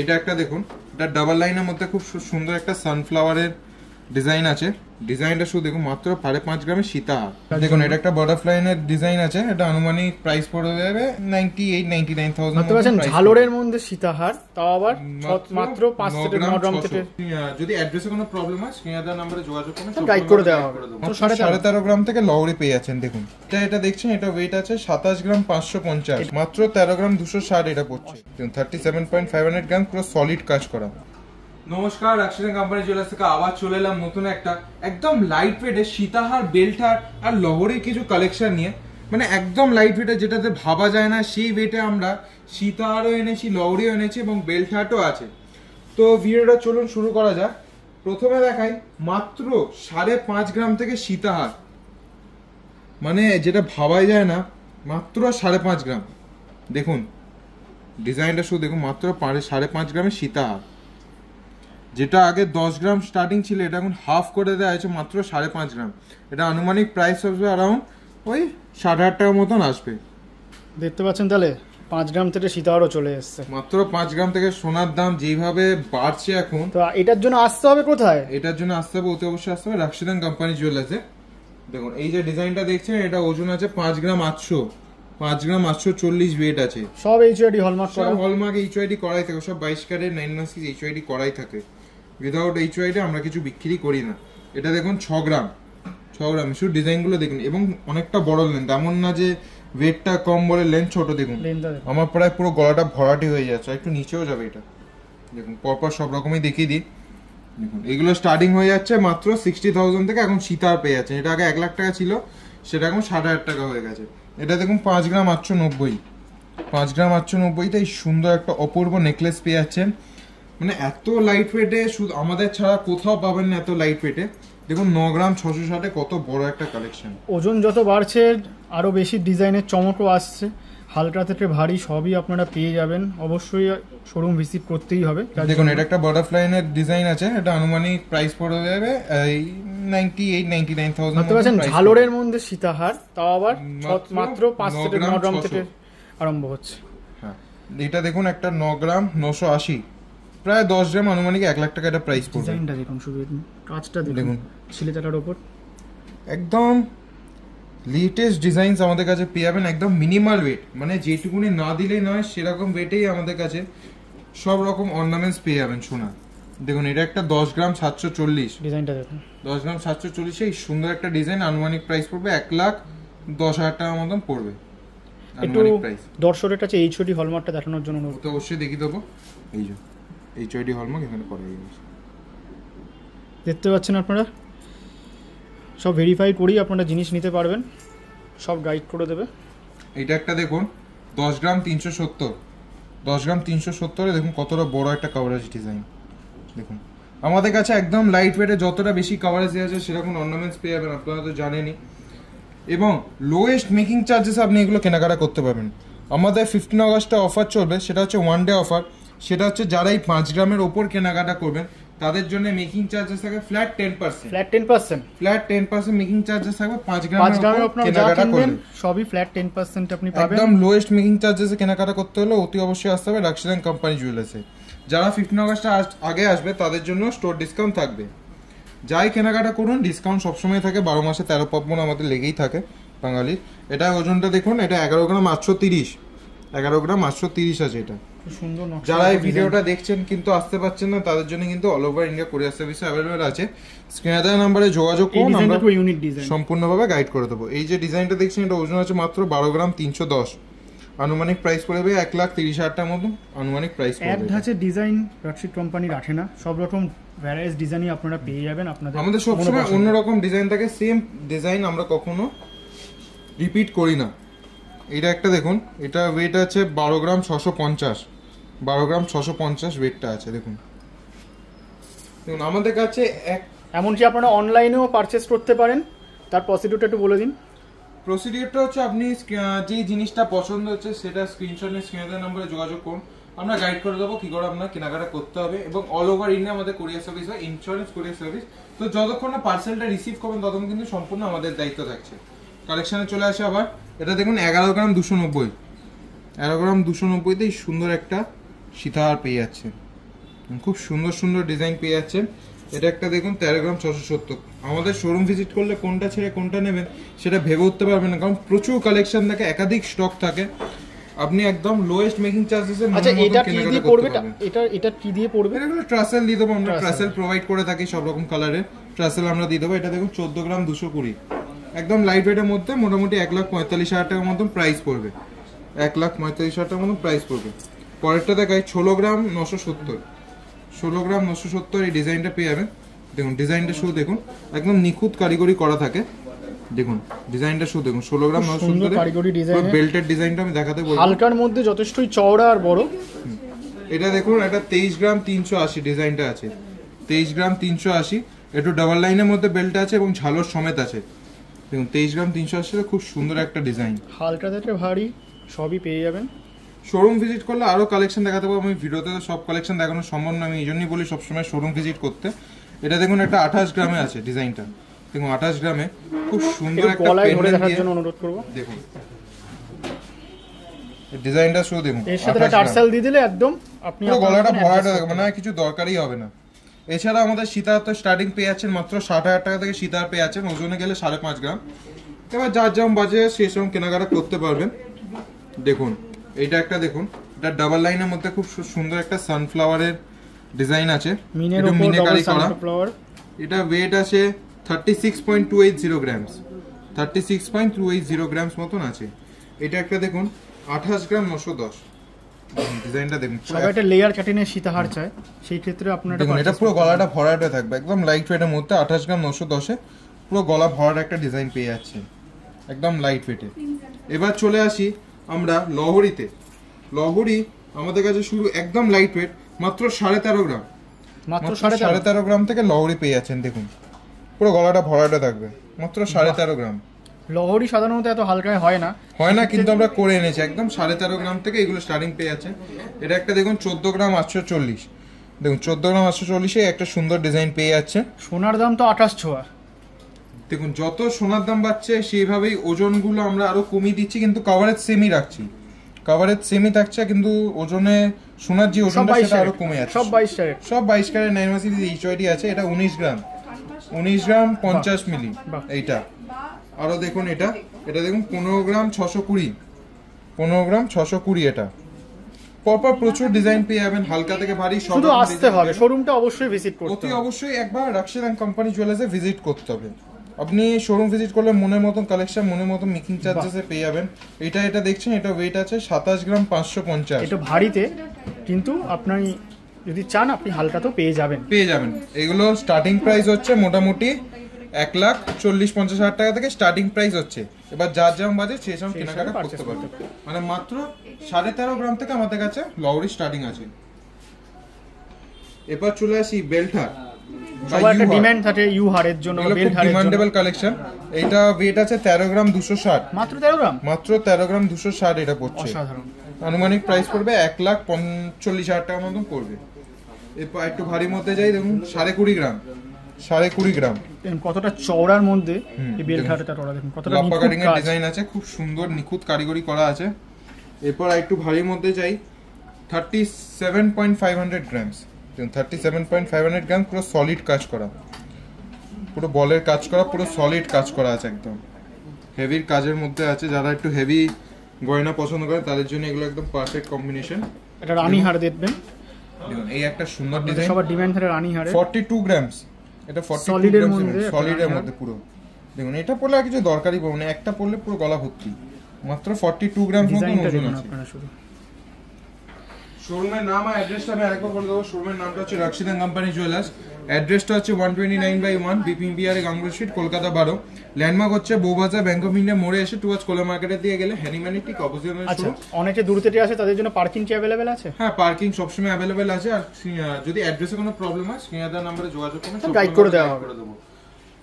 এটা একটা দেখুন, এটা ডাবল লাইনের মধ্যে খুব সুন্দর একটা সানফ্লাওয়ারের ডিজাইন আছে। ডিজাইনটা শুধু দেখুন, মাত্র 5.5 গ্রামের সীতাহার। দেখুন এটা একটা বাটারফ্লাইনের ডিজাইন আছে, এটা আনুমানিক প্রাইস পড়ে যাবে 98-99,000। ঝালরের মধ্যে সীতাহার, তাও আবার মাত্র 5 থেকে 9 গ্রাম থেকে। যদি অ্যাড্রেসে কোনো প্রবলেম হয় স্ক্রিনে দেওয়া নম্বরে যোগাযোগ করুন, গাইড করে দেওয়া হবে। 13.5 গ্রাম থেকে লহরি পেয়ে যাচ্ছেন। দেখুন এটা দেখছেন, এটা ওয়েট আছে 27 গ্রাম 550, মাত্র 13 গ্রাম 260 এটা পড়ছে। দেখুন 37.500 গ্রাম পুরো সলিড কাজ করা। নমস্কার, রাক্সিদান কোম্পানি জুয়েলার্স থেকে আবার চলে এলাম নতুন একটা একদম লাইট ওয়েটের সীতাহার, বেল্টহার আর লহরির কিছু কালেকশন নিয়ে। মানে একদম লাইট ওয়েটের, যেটাতে ভাবা যায় না সেই ওয়েটে আমরা সীতাহারও এনেছি, লহরিও এনেছি এবং বেল্টহারও আছে। তো ভিডিওটা চলুন শুরু করা যাক। প্রথমে দেখাই মাত্র 5.5 গ্রাম থেকে সীতাহার, মানে যেটা ভাবাই যায় না, মাত্র 5.5 গ্রাম। দেখুন ডিজাইনটা শুধু দেখুন, মাত্র 5.5 গ্রামের সীতাহার, যেটা আগে 10 গ্রাম স্টার্টিং ছিল, এটা এখন হাফ করে দেওয়া হয়েছে মাত্র 5.5 গ্রাম। এটা আনুমানিক প্রাইস আসবে অ্যারাউন্ড ওই 8,500 টাকার মতন আসবে। দেখতে পাচ্ছেন তাহলে 5 গ্রাম থেকে সীতাহারও চলে এসছে। মাত্র 5 গ্রাম থেকে সোনার দাম যেভাবে বাড়ছে এখন, তো এটার জন্য আসতে হবে কোথায়? এটার জন্য আসতে হবে, অতি অবশ্যই আসতে হবে রাক্সিদান কোম্পানি জুয়েলার্সে। দেখুন এই যে ডিজাইনটা দেখছেন, এটা ওজন আছে 5 গ্রাম 800, 5 গ্রাম 840 ওয়েট আছে। সব এইচআইডি হলমার্ক করা, হলমার্ক এইচআইডি করাই থাকে, সব 22 ক্যারেট 916 এইচআইডি করাই থাকে। উইদাউট এইচআইডি আমরা কিছু বিক্রি করি না। এটা দেখুন 6 গ্রাম, শুধু ডিজাইনগুলো দেখুন, এবং অনেকটা বড় লেন্থ, এমন না যে ওয়েটটা কম বলে লেন্থ ছোট। দেখুন আমার প্রায় পুরো গলাটা ভরাটি হয়ে যাচ্ছে, একটু নিচেও যাবে এটা। দেখুন পরপর সব রকমই দেখিয়ে দিই। দেখুন এগুলো স্টার্টিং হয়ে যাচ্ছে মাত্র 60,000 থেকে, এখন সীতাহার পেয়ে যাচ্ছে। এটা আগে 1 লাখ টাকা ছিল, সেটা এখন 60,000 টাকা হয়ে গেছে। এটা দেখুন 5 গ্রাম 890, 5 গ্রাম 890তে এই সুন্দর একটা অপূর্ব নেকলেস পেয়ে যাচ্ছেন। মানে এত লাইট ওয়েটে শুধু আমাদের ছাড়া কোথাও পাবেন না, এত লাইট ওয়েটে। দেখুন 9 গ্রাম 660, কত বড় একটা কালেকশন। ওজন যত বাড়ছে আরো বেশি ডিজাইনের চমকও আসছে, হালকা থেকে ভারী সবই আপনারা পেয়ে যাবেন। অবশ্যই শোরুম ভিজিট করতেই হবে। দেখুন এটা একটা বাটারফ্লাইনের ডিজাইন আছে, এটা আনুমানিক প্রাইস পড়ে যাবে 98-99,000। ঝালরের মধ্যে সীতাহার, তাও আবার মাত্র 5 থেকে 9 গ্রাম থেকে আরম্ভ হচ্ছে। হ্যাঁ এটা দেখুন একটা 9 গ্রাম 980, প্রায় 10 গ্রাম আনুমানিক 1 লাখ টাকা এটা প্রাইস পড়বে। ডিজাইনটা দেখুন, শুধু কাজটা দেখুন, ছিলেটার উপর একদম লেটেস্ট ডিজাইনস আমাদের কাছে পেয়ে যাবেন। একদম মিনিমাল ওয়েট, মানে যেটুকুনি না দিলেই নয় সেরকম ওয়েটেই আমাদের কাছে সব রকম অর্নামেন্টস পেয়ে যাবেন সোনা। দেখুন এটা একটা 10 গ্রাম 740, ডিজাইনটা দেখুন 10 গ্রাম 740, এই সুন্দর একটা ডিজাইন। আনুমানিক প্রাইস পড়বে 1,10,000 টাকার মতন পড়বে আনুমানিক প্রাইস। দর্শকের কাছে এইচডি হলমার্কটা দেখানোর জন্য তো অবশ্যই দেখিয়ে দেবো। এই যে এইচডি হলমার্ক এখানে করা হয়েছে, দেখতে পাচ্ছেন আপনারা। সব ভেরিফাই করেই আপনারা জিনিস নিতে পারবেন, সব গাইড করে দেবে। এইটা একটা দেখুন 10 গ্রাম 370, 10 গ্রাম 370 দেখুন কতটা বড় একটা কভারেজ ডিজাইন। দেখুন আমাদের কাছে একদম লাইট ওয়েটে যতটা বেশি কভারেজ আছে সেরকম অর্নামেন্টস পেয়ে যাবেন, আপনারা তো জানেনই। এবং লোয়েস্ট মেকিং চার্জেস আপনি এগুলো কেনাকাটা করতে পারবেন। আমাদের 15 আগস্টে অফার চলবে, সেটা হচ্ছে 1 ডে অফার। সেটা হচ্ছে যারা এই 5 গ্রামের ওপর কেনাকাটা করবেন তাদের জন্য মেকিং চার্জেস থাকে ফ্ল্যাট 10%, ফ্ল্যাট 10% মেকিং চার্জেস থাকবে 5 গ্রামের ওপর কেনাকাটা করলে। সবই ফ্ল্যাট 10% আপনি পাবেন। একদম লোয়েস্ট মেকিং চার্জেসে কেনাকাটা করতে হলে অতি অবশ্যই আসতে হবে রাক্সিদান কোম্পানি জুয়েলার্সে। যারা 15 আগস্ট আগে আসবে তাদের জন্য স্টোর ডিসকাউন্ট থাকবে। যাই কেনাকাটা করুন ডিসকাউন্ট সবসময় থাকে, 12 মাসে 13 পার্বণ আমাদের লেগেই থাকে বাঙালির। এটা ওজনটা দেখুন, এটা 11 গ্রাম 830, 11 গ্রাম 830 আছে এটা। সুন্দর। যারা এই ভিডিওটা দেখছেন কিন্তু আসতে পারছেন না তাদের জন্য কিন্তু অল ওভার ইন্ডিয়া কোরিয়ার সার্ভিস অ্যাভেলেবল আছে। স্ক্রিনে দেওয়া নম্বরে যোগাযোগ করুন, আমরা সম্পূর্ণভাবে গাইড করে দেবো। এই যে ডিজাইনটা দেখছেন এটা ওজন আছে মাত্র 12 গ্রাম 310, আনুমানিক প্রাইস পড়বে 1,30,000 টাকার মতো আনুমানিক প্রাইস পড়বে। এক ধাঁচের ডিজাইন রাক্সিদ কোম্পানি রাখে না, সব রকম ভ্যারাইটিস ডিজাইনই আপনারা পেয়ে যাবেন। আপনাদের আমাদের সবসময় অন্যরকম ডিজাইন থাকে, সেম ডিজাইন আমরা কখনো রিপিট করি না। এটা একটা দেখুন, এটা ওয়েট আছে 12 গ্রাম 650, 12 গ্রাম 650 ওয়েটটা আছে। দেখুন দেখুন আমাদের কাছে এমনকি আপনারা অনলাইনেও পারচেস করতে পারেন। তার প্রসিডিউরটা একটু বলে দিন। প্রসিডিউরটা হচ্ছে আপনি যে জিনিসটা পছন্দ হচ্ছে সেটা স্ক্রিনশট নিয়ে স্ক্রিনে দেওয়া নম্বরে যোগাযোগ করুন, আমরা গাইড করে দেবো কী করে আপনার কেনাকাটা করতে হবে। এবং অল ওভার ইন্ডিয়া আমাদের কোরিয়ার সার্ভিস হয়, ইন্স্যুরেন্স কোরিয়ার সার্ভিস। তো যতক্ষণ না পার্সেলটা রিসিভ করবেন ততক্ষণ কিন্তু সম্পূর্ণ আমাদের দায়িত্ব থাকছে। কালেকশানে চলে আসে আবার, এটা দেখুন 11 গ্রাম 290, 11 গ্রাম 290তে সুন্দর একটা সীতাহার পেয়ে যাচ্ছেন। খুব সুন্দর সুন্দর ডিজাইন পেয়ে যাচ্ছেন। এটা একটা দেখুন 13 গ্রাম 670। আমাদের শোরুম ভিজিট করলে কোনটা ছেড়ে কোনটা নেবেন সেটা ভেবে উঠতে পারবেন না, কারণ প্রচুর কালেকশন থাকে, একাধিক স্টক থাকে। আপনি একদম লোয়েস্ট মেকিং চার্জেসে আচ্ছা এটা কি দিয়ে পড়বে? এটা কি দিয়ে পড়বে? এটা ট্রাসেল দিয়ে দেবো আমরা, ট্রাসেল প্রোভাইড করে থাকি সব রকম কালারের ট্রাসেল আমরা দিয়ে দেবো। এটা দেখুন 14 গ্রাম 220, একদম লাইট ওয়েটের মধ্যে, মোটামুটি 1,45,000 টাকার মতন প্রাইস পড়বে, 1,45,000 টাকার মতন প্রাইস পড়বে। পরেরটা দেখাই 16 গ্রাম 970, 16 গ্রাম 970 এই ডিজাইনটা পেয়ে যাবেন। দেখুন ডিজাইনটা শুধু দেখুন, একদম নিখুঁত কারিগরি করা থাকে। দেখুন ডিজাইনটা শুধু দেখুন, 16 গ্রাম 970 কারিগরি ডিজাইন, বেল্টের ডিজাইনটা আমি দেখাতে বলবো। হালকার মধ্যে যথেষ্টই চওড়া আর বড়। এটা দেখুন, এটা 23 গ্রাম 380 ডিজাইনটা আছে, 23 গ্রাম 380, একটু ডাবল লাইনের মধ্যে বেল্ট আছে এবং ঝালর সমেত আছে। দেখুন 23 গ্রাম 380 খুব সুন্দর একটা ডিজাইন, হালকা থেকে ভারী সবই পেয়ে যাবেন। শোরুম ভিজিট করলে আরো কালেকশন দেখাতে পারবো। আমি ভিডিওতে তো সব কালেকশন দেখানো সম্ভব না, আমি এই জন্যই বলি সবসময় শোরুম ভিজিট করতে। এটা দেখুন একটা 28 গ্রামে আছে ডিজাইনটা, দেখুন 28 গ্রামে খুব সুন্দর একটা ধরে দেখার জন্য অনুরোধ করব। দেখুন এই ডিজাইনটা শুধু দেখুন, এর সাথে একটা টার্সেল দিয়ে দিলে একদম আপনি গলাটা ভরাটা থাকবে না, কিছু দরকারই হবে না। এছাড়া আমাদের সীতাহার তো স্টার্টিং পেয়ে যাচ্ছেন মাত্র 60,000 টাকা থেকে সীতাহার পেয়ে যাচ্ছেন, ওজনে গেলে 5.5 গ্রাম। এবার যার যেমন বাজে সেই সব কেনাকাটা করতে পারবেন। দেখুন এইটা একটা দেখুন, এটা ডাবল লাইনের মধ্যে খুব সুন্দর একটা সানফ্লাওয়ারের ডিজাইন আছে, এটা মিনেকারি করা। এটা ওয়েট আছে 36.280 গ্রামস, 36.280 গ্রামস মতন আছে। এটা একটা দেখুন 28 গ্রাম 910, ডিজাইনটা দেখুন, সবাই একটা লেয়ার কাটিংয়ের সীতাহার চায়, সেই ক্ষেত্রে আপনারা দেখুন এটা পুরো গলাটা ভরাটা থাকবে, একদম লাইট ওয়েটের মধ্যে 28 গ্রাম 910 এ পুরো গলা ভরার একটা ডিজাইন পেয়ে যাচ্ছে, একদম লাইট ওয়েটে। এবার চলে আসি আমরা লহরিতে। লহরি আমাদের কাছে শুরু একদম লাইট ওয়েট, মাত্র 13.5 গ্রাম, মাত্র 13.5 গ্রাম থেকে লহরি পেয়ে যাচ্ছেন। দেখুন পুরো গলাটা ভরাটা থাকবে, মাত্র 13.5 গ্রাম। লহরি সাধারণত এত হালকায় হয় না, কিন্তু আমরা করে এনেছি একদম 13.5 গ্রাম থেকে এগুলো স্টার্টিং পেয়ে যাচ্ছে। এটা একটা দেখুন 14 গ্রাম 840, দেখুন 14 গ্রাম 840 একটা সুন্দর ডিজাইন পেয়ে যাচ্ছে। সোনার দাম তো 28 ছোঁয়া। দেখুন যত সোনার দাম বাড়ছে সেইভাবেই ওজনগুলো আমরা আরো কমিয়ে দিচ্ছি, কিন্তু কভারেজ সেমই রাখছি, কভারেজ সেমই থাকছে, কিন্তু ওজনে সোনার যে ওজনটা সেটা আরো কমে যাচ্ছে। সব 22 ক্যারেট, সব 22 ক্যারেট 9 সিরিজ এইচওয়াইডি আছে। এটা 19 গ্রাম 50 মিলি এইটা। আরো দেখুন এটা দেখুন 15 গ্রাম 620, 15 গ্রাম 620। এটা পরপর প্রচুর ডিজাইন পেয়ে যাবেন, হালকা থেকে ভারী সব। শুধু আসতে হবে, শোরুমটা অবশ্যই ভিজিট করতে হবে, অতি অবশ্যই একবার রাকশিদান কোম্পানি জুয়েলার্সে ভিজিট করতে হবে। আপনি শোরুম ভিজিট করলে মনের মতন কালেকশন, মনের মতন মেকিং চার্জেসে পেয়ে যাবেন। এটা দেখছেন, এটা ওয়েট আছে 27 গ্রাম 550। এটা ভারীতে, কিন্তু আপনি যদি চান আপনি হালকাতেও পেয়ে যাবেন। এগুলো স্টার্টিং প্রাইস হচ্ছে মোটামুটি 1,40,50,000 টাকা থেকে স্টার্টিং প্রাইস হচ্ছে। এবার যার যেমন বাজে সেই সব কেনাকাটা করতে পারবে। মানে মাত্র 13.5 গ্রাম থেকে আমাদের কাছে লহরি স্টার্টিং আছে। এবার চলে আসি বেল্টহার। সবার একটা ডিমান্ড থাকে ইউ হারের জন্য, বেল্টহারের জন্য ডিমান্ডেবল কালেকশন। এটা ওয়েট আছে 13 গ্রাম 260, মাত্র 13 গ্রাম, মাত্র 13 গ্রাম 260 এটা পড়ছে। অসাধারণ। আনুমানিক প্রাইস পড়বে 1,45,000 টাকার মতন পড়বে। এরপর একটু ভারী মধ্যে যাই, দেখুন 20.5 গ্রাম, 20.5 গ্রাম। কতটা চওড়ার মধ্যে এই বেল্টহারটা তোরা দেখুন, কতটা লাপা কাটিং এর ডিজাইন আছে, খুব সুন্দর নিখুঁত কারিগরি করা আছে। এরপর একটু ভারীর মধ্যে যাই, 37.500 গ্রামস, দেখুন 37.500 গ্রাম, পুরো সলিড কাজ করা, পুরো বলের কাজ করা, পুরো সলিড কাজ করা আছে, একদম হেভির কাজের মধ্যে আছে। যারা একটু হেভি গয়না পছন্দ করে তাদের জন্য এগুলো একদম পারফেক্ট কম্বিনেশন। এটা রানী হার দেখবেন, দেখুন এই একটা সুন্দর ডিজাইন, সবার ডিমান্ড থাকে রানী হারে। 42 গ্রামস, এটা 42 গ্রামস সলিডের মধ্যে পুরো। দেখুন এটা পড়লে আর কিছু দরকারই পড়বে না, একটা পড়লে পুরো গলা ভর্তি, মাত্র 42 গ্রামস মতন ওজন আছে। শোরুমের নাম আর অ্যাড্রেসটা আমি আরেকবার বলে দেবো। শোরুমের নামটা হচ্ছে রাকশিদান কোম্পানি জুয়েলার্স, অ্যাড্রেসটা হচ্ছে 129/1 বিপিন বিহারে গাঙ্গুলি স্ট্রিট, কলকাতা 12। ল্যান্ডমার্ক হচ্ছে বউবাজার ব্যাংক অফ ইন্ডিয়া মোড়ে এসে টুয়ার্ডস কোলা মার্কেটের দিয়ে গেলে হ্যানিম্যানের ঠিক অপোজিট। আচ্ছা, অনেকে দূর থেকে আসে, তাদের জন্য পার্কিং কি अवेलेबल আছে? হ্যাঁ, পার্কিং সবসময় অ্যাভেলেবেল আছে। আর যদি অ্যাড্রেসে কোনো প্রবলেম হয় স্ক্রিনে দেওয়া নম্বরে যোগাযোগ করবেন, গাইড করে দেওয়া হবে।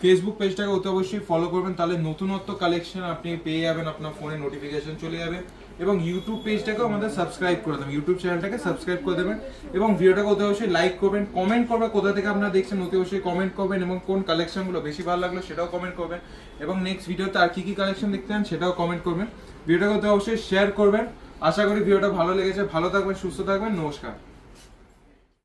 ফেসবুক পেজটাকে অতি অবশ্যই ফলো করবেন, তাহলে নতুনত্ব কালেকশন আপনি পেয়ে যাবেন, আপনার ফোনে নোটিফিকেশন চলে যাবে। এবং ইউটিউব পেজটাকেও আমাদের সাবস্ক্রাইব করে দেবেন, ইউটিউব চ্যানেলটাকে সাবস্ক্রাইব করে দেবেন। এবং ভিডিওটাকে অতি অবশ্যই লাইক করবেন, কমেন্ট করবেন কোথা থেকে আপনারা দেখছেন অতি অবশ্যই কমেন্ট করবেন, এবং কোন কালেকশনগুলো বেশি ভালো লাগলো সেটাও কমেন্ট করবেন, এবং নেক্সট ভিডিওতে আর কি কি কালেকশন দেখতে চান সেটাও কমেন্ট করবেন। ভিডিওটাকে অতি অবশ্যই শেয়ার করবেন। আশা করি ভিডিওটা ভালো লেগেছে। ভালো থাকবেন, সুস্থ থাকবেন, নমস্কার।